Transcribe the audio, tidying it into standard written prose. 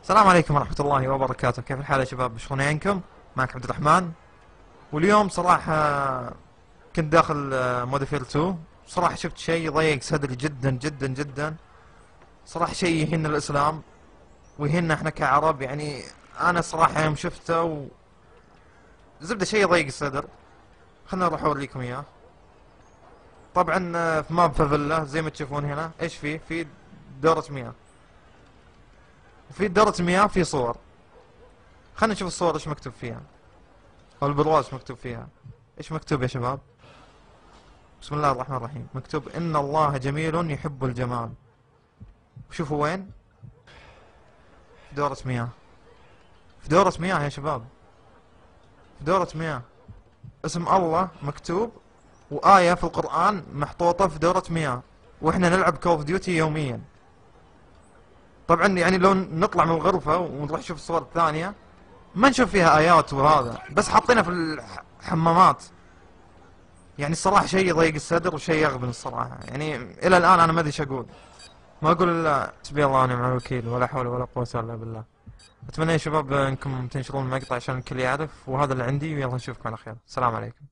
السلام عليكم ورحمة الله وبركاته. كيف الحال يا شباب؟ شلونكم؟ معك عبد الرحمن. واليوم صراحة كنت داخل موديفير 2. صراحة شفت شيء ضيق صدري جدا جدا جدا. صراحة شيء يهين الإسلام ويهيننا احنا كعرب. يعني أنا صراحة يوم شفته زبدة شيء ضيق الصدر. خلنا نروح أوريكم إياه. طبعا في ماب فافيلا زي ما تشوفون هنا ايش في دورة مياه، وفي دورة مياه في صور. خلنا نشوف الصور ايش مكتوب فيها، او البرواز ايش مكتوب فيها. ايش مكتوب يا شباب؟ بسم الله الرحمن الرحيم. مكتوب ان الله جميل يحب الجمال. وشوفوا وين؟ في دورة مياه. في دورة مياه يا شباب، في دورة مياه. اسم الله مكتوب وآية في القرآن محطوطة في دورة مياه، واحنا نلعب كول اوف ديوتي يوميا. طبعا يعني لو نطلع من الغرفة ونروح نشوف الصور الثانية ما نشوف فيها آيات وهذا، بس حاطينها في الحمامات. يعني الصراحة شيء يضيق الصدر وشيء يغبن الصراحة. يعني إلى الآن أنا ما أدري ايش أقول. ما أقول إلا حسبي الله ونعم الوكيل، ولا حول ولا قوة إلا بالله. أتمنى يا شباب أنكم تنشرون المقطع عشان الكل يعرف. وهذا اللي عندي، ويلا نشوفكم على خير. السلام عليكم.